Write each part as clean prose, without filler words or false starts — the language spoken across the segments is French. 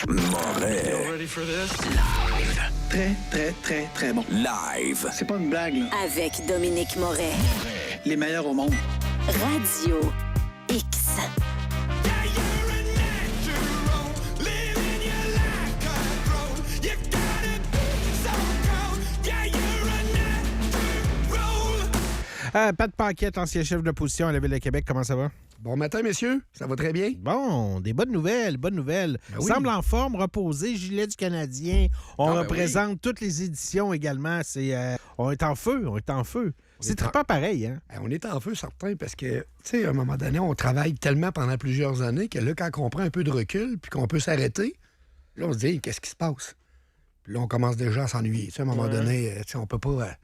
Moret. Ready for this? Live. Très, très, très, très bon. Live. C'est pas une blague, là. Avec Dominique Moret. Les meilleurs au monde. Radio X. Pat Paquette, ancien chef de l'opposition à la Ville de Québec, comment ça va? Bon matin, messieurs. Ça va très bien? Bon, des bonnes nouvelles, bonnes nouvelles. Ben oui. Semble en forme, reposé, gilet du Canadien. On représente toutes les éditions également. On est en feu, on est en feu. C'est pas pareil, hein? On est en feu, certain, parce que, tu sais, à un moment donné, on travaille tellement pendant plusieurs années que là, quand on prend un peu de recul puis qu'on peut s'arrêter, là, on se dit, hey, qu'est-ce qui se passe? Puis là, on commence déjà à s'ennuyer. Tu sais, à un moment donné, tu sais, on peut pas...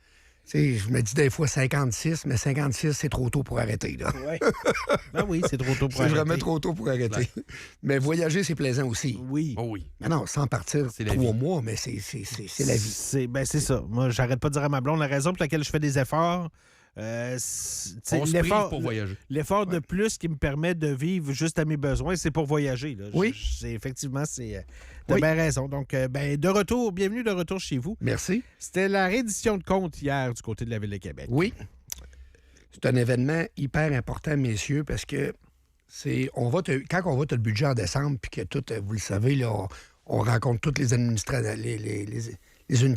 Tu sais, je me dis des fois 56, mais 56, c'est trop tôt pour arrêter, là. Ouais. Ben oui, c'est trop tôt pour C'est arrêter. vraiment trop tôt pour arrêter. Mais voyager, c'est plaisant aussi. Oui. Oh oui. Mais non, sans partir C'est la 3 vie. mois, mais c'est la vie. C'est ça. Moi, j'arrête pas de dire à ma blonde la raison pour laquelle je fais des efforts. On se prive l'effort pour voyager. L'effort de plus qui me permet de vivre juste à mes besoins, c'est pour voyager. Là. Oui. T'as Oui. bien raison. Donc, de retour, bienvenue de retour chez vous. Merci. C'était la réédition de compte hier du côté de la Ville de Québec. Oui. C'est un événement hyper important, messieurs, parce que quand on vote le budget en décembre, puis que tout, vous le savez, là, on rencontre toutes les unités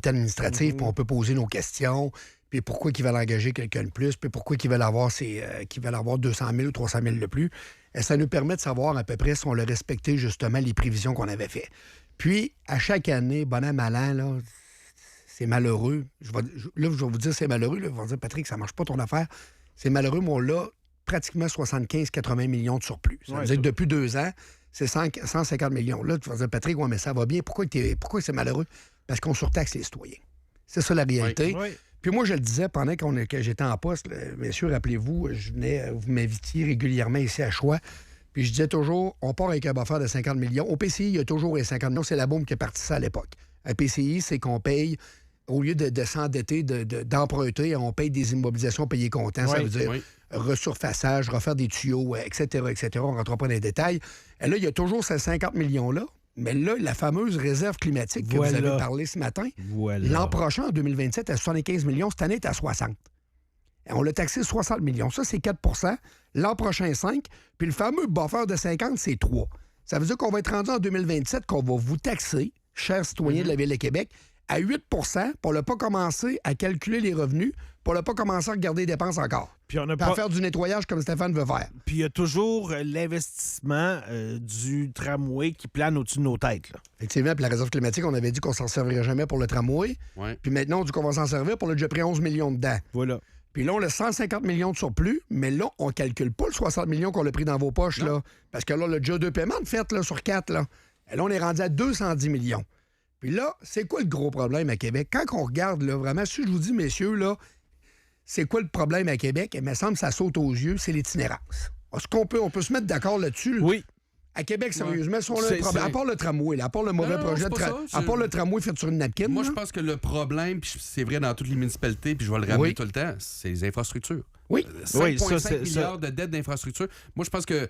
administratives, puis on peut poser nos questions, puis pourquoi ils veulent engager quelqu'un de plus, puis pourquoi ils veulent avoir 200 000 ou 300 000 de plus. Et ça nous permet de savoir à peu près si on a respecté justement les prévisions qu'on avait faites. Puis, à chaque année, bon an, mal an, là, c'est malheureux. Je vais vous dire c'est malheureux. Là. Vous allez dire, Patrick, ça marche pas ton affaire. C'est malheureux, mais on l'a pratiquement 75-80 millions de surplus. Ça veut dire que depuis 2 ans, c'est 150 millions. Là, tu vas dire, Patrick, ouais, mais ça va bien. Pourquoi c'est malheureux? Parce qu'on surtaxe les citoyens. C'est ça la réalité. Oui. Puis moi, je le disais pendant que j'étais en poste, là, messieurs, rappelez-vous, vous m'invitiez régulièrement ici à Choix. Puis je disais toujours, on part avec un buffer de 50 millions. Au PCI, il y a toujours les 50 millions. C'est la bombe qui est partie ça à l'époque. Un PCI, c'est qu'on paye, au lieu de s'endetter, d'emprunter, on paye des immobilisations payées comptant. Ça veut dire resurfaçage, refaire des tuyaux, etc., etc. On ne rentre pas dans les détails. Et là, il y a toujours ces 50 millions-là. Mais là, la fameuse réserve climatique que vous avez parlé ce matin, l'an prochain, en 2027, à 75 millions, cette année, est à 60. Et on l'a taxé 60 millions. Ça, c'est 4 l'an prochain, 5 puis le fameux buffer de 50, c'est 3. Ça veut dire qu'on va être rendu en 2027 qu'on va vous taxer, chers citoyens de la Ville de Québec, à 8 pour ne pas commencer à calculer les revenus, pour ne pas commencer à regarder les dépenses encore. Puis on a à faire du nettoyage comme Stéphane veut faire. Puis il y a toujours l'investissement du tramway qui plane au-dessus de nos têtes. Là. Effectivement, puis la réserve climatique, on avait dit qu'on s'en servirait jamais pour le tramway. Ouais. Puis maintenant, on dit qu'on va s'en servir pour le déjà pris 11 millions dedans. Voilà. Puis là, on a 150 millions de surplus, mais là, on calcule pas le 60 millions qu'on a pris dans vos poches, là. Parce que là, le déjà 2 paiements de fait là, sur 4, là. Et là, on est rendu à 210 millions. Puis là, c'est quoi le gros problème à Québec? Quand on regarde, là, vraiment, si je vous dis, messieurs, là, c'est quoi le problème à Québec? Il me semble que ça saute aux yeux, c'est l'itinérance. Est-ce qu'on peut se mettre d'accord là-dessus? Là? Oui. À Québec, sérieusement, si on a un problème, à part le tramway, là, à part le mauvais projet, à part le tramway fait sur une napkin. Moi, là. je pense que le problème, puis c'est vrai dans toutes les municipalités, puis je vais le ramener tout le temps, c'est les infrastructures. Oui. 5,5 milliards de dettes d'infrastructures. Moi, je pense que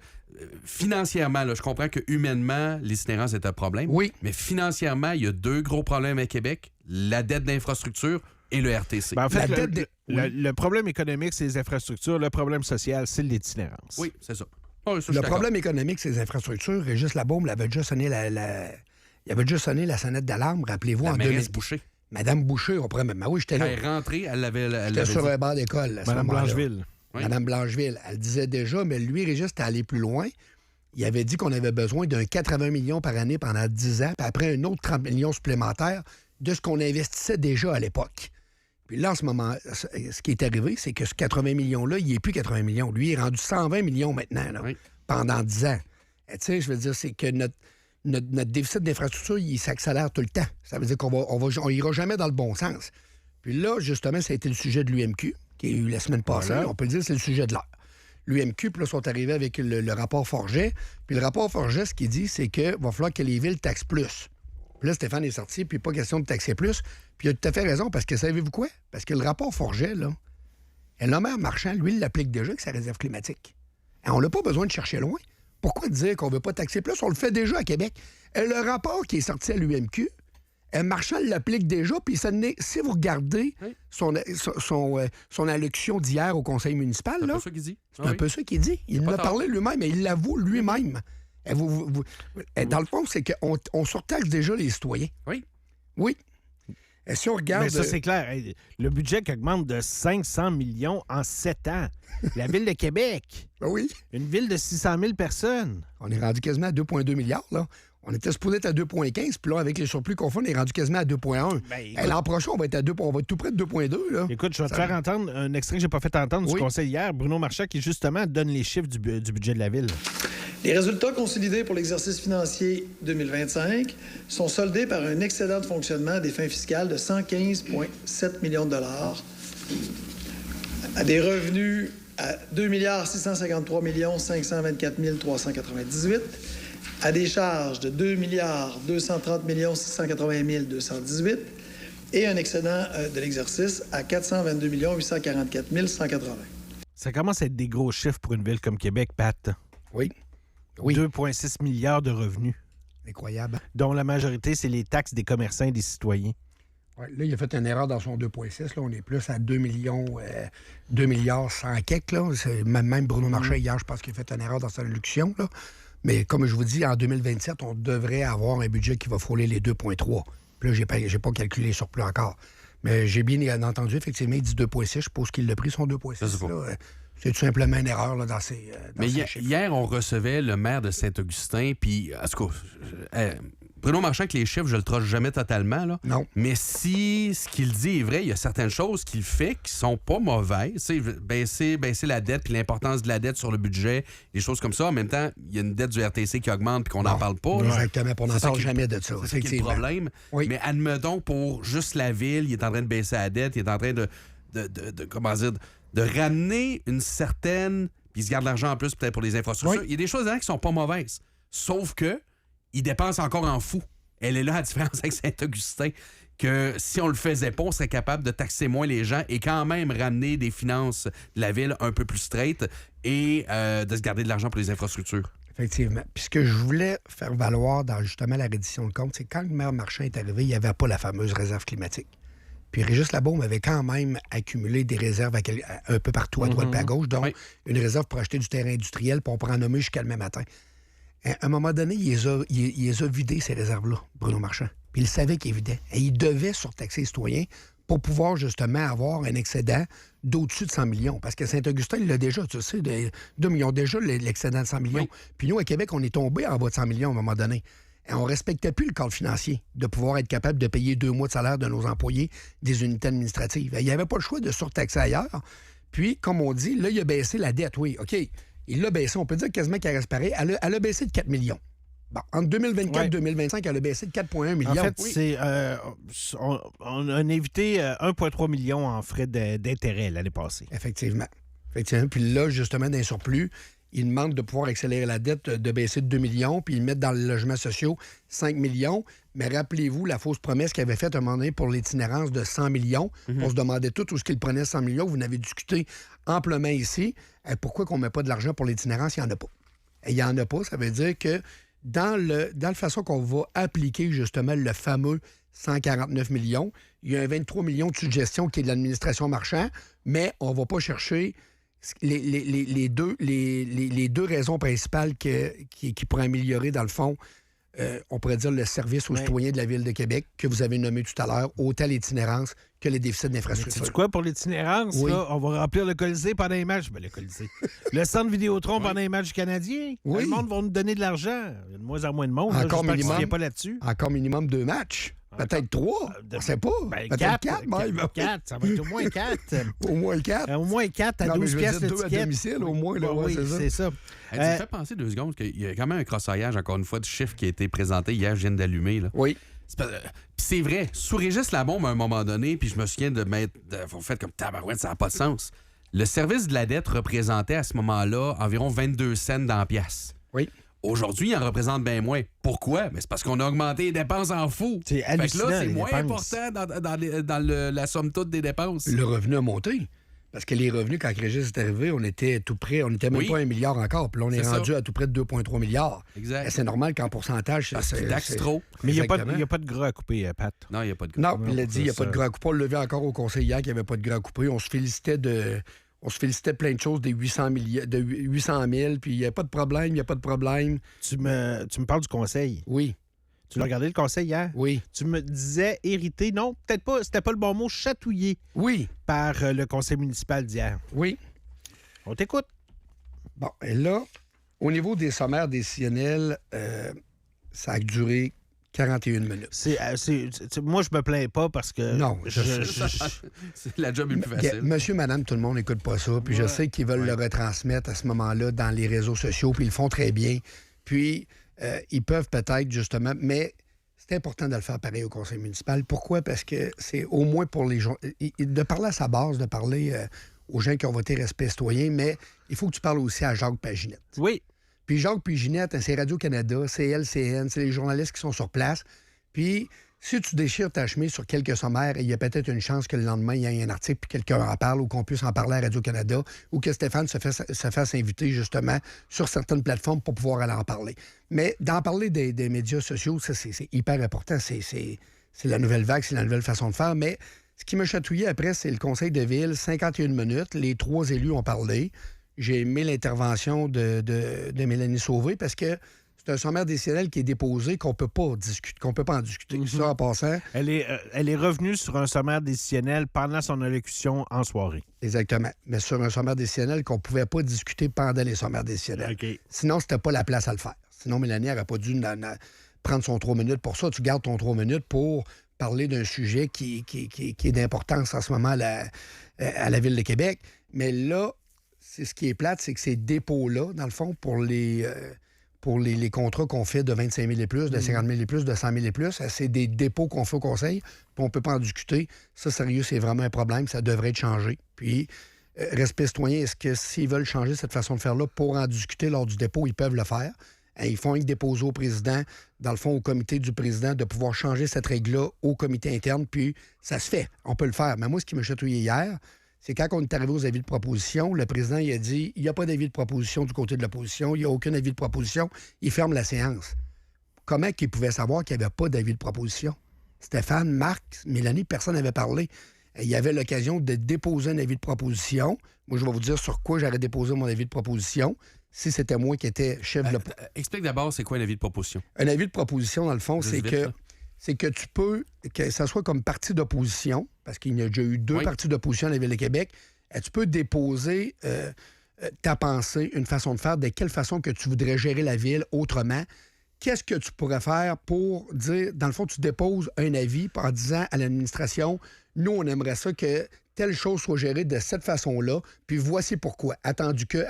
financièrement, là, je comprends que humainement, l'itinérance est un problème. Oui. Mais financièrement, il y a 2 gros problèmes à Québec, la dette d'infrastructure et le RTC. Ben, en fait, La le problème économique, c'est les infrastructures. Le problème social, c'est l'itinérance. Oui, c'est ça. Oh, ça, Le problème économique, c'est les infrastructures. Régis Labaume avait déjà sonné il avait déjà sonné la sonnette d'alarme, rappelez-vous, en 2000. Boucher. Madame Boucher, on pourrait même. Ah oui, j'étais là. Elle est rentrée, elle l'avait J'étais sur dit. un banc d'école. à ce Madame moment-là. Blancheville. Oui. Madame Blancheville. Elle disait déjà, mais lui, Régis, était allé plus loin. Il avait dit qu'on avait besoin d'un 80 millions par année pendant 10 ans, puis après un autre 30 millions supplémentaires de ce qu'on investissait déjà à l'époque. Puis là, en ce moment, ce qui est arrivé, c'est que ce 80 millions-là, il n'est plus 80 millions. Lui, il est rendu 120 millions maintenant, là, pendant 10 ans. Tu sais, je veux dire, c'est que notre déficit d'infrastructure, il s'accélère tout le temps. Ça veut dire qu'on ira jamais dans le bon sens. Puis là, justement, ça a été le sujet de l'UMQ, qui a eu la semaine passée. Voilà. On peut le dire, c'est le sujet de l'heure. L'UMQ, puis là, sont arrivés avec le rapport Forget. Puis le rapport Forget, ce qu'il dit, c'est qu'il va falloir que les villes taxent plus. Puis là, Stéphane est sorti, puis pas question de taxer plus. Puis il a tout à fait raison, parce que savez-vous quoi? Parce que le rapport Forget, là, le maire Marchand, lui, il l'applique déjà avec sa réserve climatique. Et on n'a pas besoin de chercher loin. Pourquoi dire qu'on ne veut pas taxer plus? On le fait déjà à Québec. Le rapport qui est sorti à l'UMQ, Marchand l'applique déjà, puis si vous regardez son allocution d'hier au conseil municipal, C'est un là, peu ça qu'il dit. c'est un peu ça qu'il dit. Il en a parlé lui-même, et il l'avoue lui-même. Dans le fond, c'est qu'on surtaxe déjà les citoyens. Oui. Oui. Et si on regarde... Mais ça, c'est clair. Hey, le budget qui augmente de 500 millions en 7 ans. La Ville de Québec. Oui. Une ville de 600 000 personnes. On est rendu quasiment à 2,2 milliards, là. On était supposé être à 2,15, puis là, avec les surplus qu'on fait, on est rendu quasiment à 2,1. L'an prochain, on va être tout près de 2,2, là. Écoute, je vais te faire entendre un extrait que j'ai pas fait entendre du conseil hier. Bruno Marchand qui, justement, donne les chiffres du budget de la Ville. Les résultats consolidés pour l'exercice financier 2025 sont soldés par un excédent de fonctionnement des fins fiscales de 115,7 millions de dollars, à des revenus à 2 653 524 398, à des charges de 2 230 680 218 et un excédent de l'exercice à 422 844 180. Ça commence à être des gros chiffres pour une ville comme Québec, Pat. Oui. 2,6 milliards de revenus. Incroyable. Dont la majorité, c'est les taxes des commerçants et des citoyens. Ouais, là, il a fait une erreur dans son 2,6. Là, on est plus à 2 milliards 100 quelques. Là. Même Bruno Marchand, hier, je pense qu'il a fait une erreur dans sa allocution. Là. Mais comme je vous dis, en 2027, on devrait avoir un budget qui va frôler les 2,3. Puis là, j'ai pas calculé les surplus encore. Mais j'ai bien entendu, effectivement, il dit 2,6. Je suppose qu'il l'a pris, son 2,6. C'est tout simplement une erreur là, dans ces Mais hier, on recevait le maire de Saint-Augustin, puis, en tout cas, Bruno Marchand, avec les chiffres, je le troche jamais totalement, là. Non. Mais si ce qu'il dit est vrai, il y a certaines choses qu'il fait qui sont pas mauvaises. Baisser la dette, puis l'importance de la dette sur le budget, des choses comme ça. En même temps, il y a une dette du RTC qui augmente, puis qu'on n'en parle pas. Exactement, on n'en parle jamais de ça. C'est le problème. Oui. Mais admettons, pour juste la ville, il est en train de baisser la dette, il est en train de comment dire, de ramener une certaine... Puis il se garde l'argent en plus peut-être pour les infrastructures. Oui. Il y a des choses là qui sont pas mauvaises. Sauf que il dépense encore en fou. Elle est là, à différence avec Saint-Augustin, que si on le faisait pas, on serait capable de taxer moins les gens et quand même ramener des finances de la ville un peu plus straight et de se garder de l'argent pour les infrastructures. Effectivement. Puis ce que je voulais faire valoir dans justement la reddition de compte, c'est quand le maire Marchand est arrivé, il n'y avait pas la fameuse réserve climatique. Puis Régis Labaume avait quand même accumulé des réserves un peu partout, à droite et à gauche, dont une réserve pour acheter du terrain industriel, puis on pourrait en nommer jusqu'à demain matin. À un moment donné, il les a vidées, ces réserves-là, Bruno Marchand. Puis il savait qu'il évidait. Et il devait surtaxer les citoyens pour pouvoir justement avoir un excédent d'au-dessus de 100 millions. Parce que Saint-Augustin, il l'a déjà, tu sais, 2 millions déjà, l'excédent de 100 millions. Oui. Puis nous, à Québec, on est tombé en bas de 100 millions à un moment donné. Et on ne respectait plus le cadre financier de pouvoir être capable de payer 2 mois de salaire de nos employés des unités administratives. Il n'y avait pas le choix de surtaxer ailleurs. Puis, comme on dit, là, il a baissé la dette. Oui, OK, il l'a baissé. On peut dire quasiment qu'elle reste pareille. Elle a baissé de 4 millions. Bon, entre 2024 et 2025, elle a baissé de 4,1 millions. En fait, c'est, on a évité 1,3 million en frais d'intérêt l'année passée. Effectivement. Puis là, justement, d'un surplus, il demande de pouvoir accélérer la dette, de baisser de 2 millions, puis ils mettent dans les logements sociaux 5 millions. Mais rappelez-vous la fausse promesse qu'il avait faite à un moment donné pour l'itinérance de 100 millions. On se demandait tout où est-ce qu'il prenait 100 millions. Vous en avez discuté amplement ici. Pourquoi qu'on ne met pas de l'argent pour l'itinérance? Il n'y en a pas. Et il n'y en a pas, ça veut dire que dans la façon qu'on va appliquer justement le fameux 149 millions, il y a un 23 millions de suggestions qui est de l'administration Marchand, mais on ne va pas chercher les deux raisons principales qui pourraient améliorer, dans le fond, on pourrait dire le service aux citoyens de la Ville de Québec, que vous avez nommé tout à l'heure, autant l'itinérance que les déficits d'infrastructure. C'est quoi pour l'itinérance? Oui. Là, on va remplir le Colisée pendant les matchs. Le Colisée. Le centre Vidéotron pendant les matchs canadiens. Oui. Le monde va nous donner de l'argent. Il y a de moins en moins de monde. Encore là, minimum. Pas là-dessus. Encore minimum 2 matchs. Peut-être 3. On ne sait pas. Peut-être 4 même. 4. Ça va être au moins 4. Au moins 4. Au moins 4 à 12 piastres le 2 à domicile, au moins. Là, oui, c'est ça. Ça me fait penser 2 secondes qu'il y a quand même un crossoyage, encore une fois, de chiffres qui a été présenté hier, je viens d'allumer. Là. Oui. C'est vrai, sous Régis Labaume, à un moment donné, puis je me souviens de mettre... Vous faites comme tabarouette, ça n'a pas de sens. Le service de la dette représentait à ce moment-là environ 22 cents dans la pièce. Oui. Aujourd'hui, il en représente bien moins. Pourquoi? Mais c'est parce qu'on a augmenté les dépenses en fou. C'est hallucinant. Fait que là, c'est moins important dans la somme toute des dépenses. Le revenu a monté. Parce que les revenus, quand Régis est arrivé, on était tout près, on n'était même pas 1 milliard encore. Puis là, on est rendu à tout près de 2,3 milliards. Exact. Et c'est normal qu'en pourcentage, c'est taxe trop. Mais il n'y a pas de gras à couper, Pat. Non, il n'y a pas de gras. Non, il l'a dit, il n'y a pas de gras à couper. On le levait encore au conseil hier qu'il n'y avait pas de gras à couper. On se félicitait de plein de choses, des 800 000, puis il n'y a pas de problème, il n'y a pas de problème. Tu me parles du conseil. Oui. Tu l'as regardé le conseil hier? Oui. Tu me disais hérité, non, peut-être pas, c'était pas le bon mot, chatouillé. Oui. Par le conseil municipal d'hier. Oui. On t'écoute. Bon, et là, au niveau des sommaires décisionnels, ça a duré 41 minutes. Moi, je me plains pas parce que... Non, c'est la job est plus facile. Monsieur, madame, tout le monde n'écoute pas ça. Puis je sais qu'ils veulent le retransmettre à ce moment-là dans les réseaux sociaux, puis ils le font très bien. Puis ils peuvent peut-être, justement, mais c'est important de le faire pareil au conseil municipal. Pourquoi? Parce que c'est au moins pour les gens... De parler à sa base, de parler aux gens qui ont voté Respect citoyen, mais il faut que tu parles aussi à Jacques Paginette. Oui. Puis Jacques Paginette, c'est Radio-Canada, c'est LCN, c'est les journalistes qui sont sur place. Puis si tu déchires ta chemise sur quelques sommaires, il y a peut-être une chance que le lendemain, il y ait un article puis quelqu'un en parle ou qu'on puisse en parler à Radio-Canada ou que Stéphane se fasse inviter justement sur certaines plateformes pour pouvoir aller en parler. Mais d'en parler des médias sociaux, ça, c'est hyper important. C'est la nouvelle vague, c'est la nouvelle façon de faire. Mais ce qui m'a chatouillé après, c'est le conseil de ville, 51 minutes. Les 3 élus ont parlé. J'ai aimé l'intervention de Mélanie Sauvé parce que c'est un sommaire décisionnel qui est déposé qu'on peut pas en discuter. Mm-hmm. Ça, en passant... Elle est revenue sur un sommaire décisionnel pendant son allocution en soirée. Exactement. Mais sur un sommaire décisionnel qu'on pouvait pas discuter pendant les sommaires décisionnels. Okay. Sinon, c'était pas la place à le faire. Sinon, Mélanie n'aurait pas dû prendre son 3 minutes pour ça. Tu gardes ton 3 minutes pour parler d'un sujet qui est d'importance en ce moment à la Ville de Québec. Mais là, c'est ce qui est plate, c'est que ces dépôts-là, dans le fond, pour les contrats qu'on fait de 25 000 et plus, de 50 000 et plus, de 100 000 et plus, c'est des dépôts qu'on fait au conseil, puis on ne peut pas en discuter. Ça, sérieux, c'est vraiment un problème. Ça devrait être changé. Puis, Respect citoyen, est-ce que s'ils veulent changer cette façon de faire-là pour en discuter lors du dépôt, ils peuvent le faire? Ils font une déposer au président, dans le fond, au comité du président, de pouvoir changer cette règle-là au comité interne, puis ça se fait. On peut le faire. Mais moi, ce qui m'a chatouillé hier, c'est quand on est arrivé aux avis de proposition, le président il a dit il n'y a pas d'avis de proposition du côté de l'opposition, il n'y a aucun avis de proposition, il ferme la séance. Comment qu'il pouvait savoir qu'il n'y avait pas d'avis de proposition? Stéphane, Marc, Mélanie, personne n'avait parlé. Il y avait l'occasion de déposer un avis de proposition. Moi, je vais vous dire sur quoi j'aurais déposé mon avis de proposition si c'était moi qui étais chef de Explique d'abord, c'est quoi un avis de proposition? Un avis de proposition, dans le fond, c'est que tu peux, que ça soit comme parti d'opposition, parce qu'il y a déjà eu 2 partis d'opposition à la Ville de Québec, tu peux déposer ta pensée, une façon de faire, de quelle façon que tu voudrais gérer la Ville autrement. Qu'est-ce que tu pourrais faire pour dire, dans le fond, tu déposes un avis en disant à l'administration, nous, on aimerait ça que telle chose soit gérée de cette façon-là, puis voici pourquoi. Attendu que,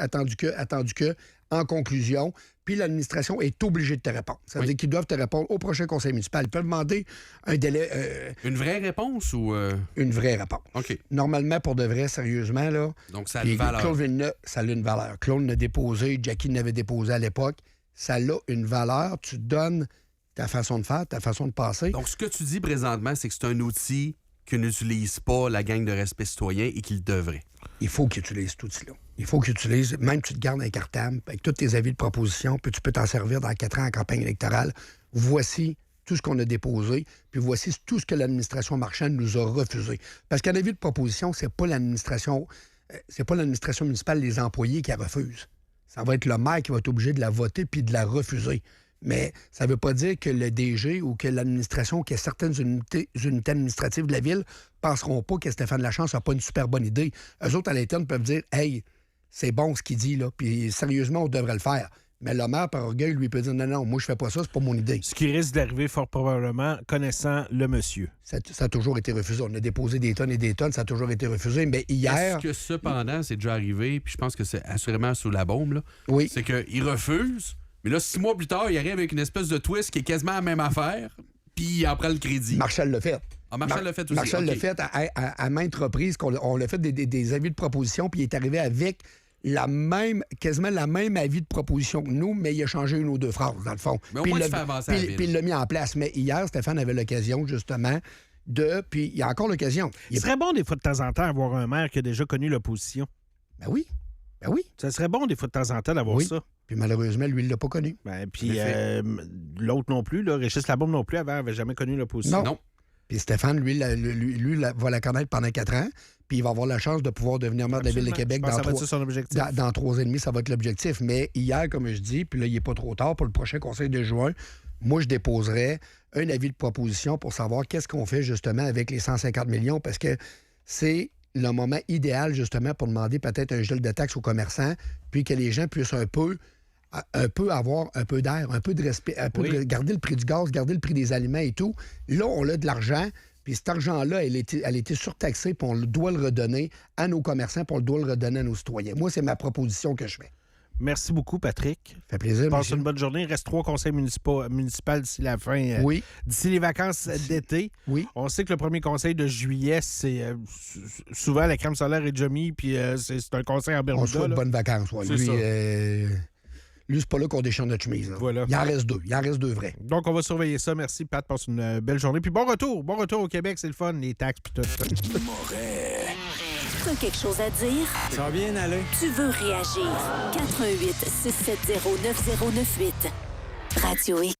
en conclusion, puis l'administration est obligée de te répondre. Ça veut dire qu'ils doivent te répondre au prochain conseil municipal. Ils peuvent demander un délai... Une vraie réponse ou... Une vraie réponse. OK. Normalement, pour de vrai, sérieusement, là... Donc, ça a une valeur. Claude Villeneuve, ça a une valeur. Claude l'a déposé, Jackie l'avait déposé à l'époque. Ça a une valeur. Tu donnes ta façon de faire, ta façon de passer. Donc, ce que tu dis présentement, c'est que c'est un outil que n'utilise pas la gang de Respect citoyen et qu'il devrait. Il faut qu'ils utilisent cet outil-là. Il faut qu'ils utilisent, même tu te gardes un cartable avec tous tes avis de proposition, puis tu peux t'en servir dans 4 ans en campagne électorale. Voici tout ce qu'on a déposé, puis voici tout ce que l'administration marchande nous a refusé. Parce qu'un avis de proposition, c'est pas l'administration municipale, les employés qui la refusent. Ça va être le maire qui va être obligé de la voter puis de la refuser. Mais ça ne veut pas dire que le DG ou que l'administration, que certaines unités administratives de la Ville penseront pas que Stéphane Lachance n'a pas une super bonne idée. Eux autres, à l'interne, peuvent dire « Hey, c'est bon ce qu'il dit, là, puis sérieusement, on devrait le faire. » Mais le maire, par orgueil, lui peut dire « Non, non, moi, je fais pas ça, c'est pas mon idée. » Ce qui risque d'arriver fort probablement, connaissant le monsieur. Ça a toujours été refusé. On a déposé des tonnes et des tonnes, ça a toujours été refusé. Mais hier... Est-ce que cependant, c'est déjà arrivé, puis je pense que c'est assurément sous la bombe, là, oui. C'est qu'il refuse... Mais là, 6 mois plus tard, il arrive avec une espèce de twist qui est quasiment la même affaire, puis il en prend le crédit. Marshall l'a fait. Ah, Marshall l'a fait aussi. Marshall l'a fait à maintes reprises. On l'a fait des avis de proposition, puis il est arrivé avec quasiment la même avis de proposition que nous, mais il a changé 1 ou 2 phrases, dans le fond. Mais au moins, tu fais avancer la ville. Puis il l'a mis en place. Mais hier, Stéphane avait l'occasion, justement, Puis il y a encore l'occasion. Il serait bon, des fois, de temps en temps, d'avoir un maire qui a déjà connu l'opposition. Ben oui. Ben oui. Ça serait bon, des fois, de temps en temps, d'avoir Oui. ça. Puis malheureusement, lui, il l'a pas connu. Ben, puis l'autre non plus, là, Régis Labaume non plus, avait jamais connu l'opposition. Non. Puis Stéphane, lui, va la connaître pendant 4 ans, puis il va avoir la chance de pouvoir devenir maire de la Ville de Québec ça va être son objectif. dans 3 ans et demi, ça va être l'objectif. Mais hier, comme je dis, puis là, il n'est pas trop tard pour le prochain conseil de juin, moi, je déposerais un avis de proposition pour savoir qu'est-ce qu'on fait justement avec les 150 millions, parce que c'est le moment idéal justement pour demander peut-être un gel de taxes aux commerçants, puis que les gens puissent un peu avoir un peu d'air, un peu de respect, garder le prix du gaz, garder le prix des aliments et tout. Là, on a de l'argent, puis cet argent-là, elle a été surtaxée, puis on doit le redonner à nos commerçants, puis on doit le redonner à nos citoyens. Moi, c'est ma proposition que je fais. Merci beaucoup, Patrick. Ça fait plaisir, Passe monsieur. une bonne journée. Il reste 3 conseils municipaux d'ici la fin. Oui. D'ici les vacances d'été. Oui. On sait que le premier conseil de juillet, c'est souvent la crème solaire est déjà mise, puis c'est un conseil en On Bermuda. souhaite là. bonnes vacances. Ouais. C'est Lui, ça. lui, c'est pas là qu'on déchire notre chemise. Là. Voilà. Il en reste 2. Il en reste 2 vrais. Donc, on va surveiller ça. Merci, Pat. Passe une belle journée. Puis bon retour. Bon retour au Québec. C'est le fun, les taxes, puis tout. T'as quelque chose à dire? Ça va bien aller. Tu veux réagir? 88 670 9098. Radio X.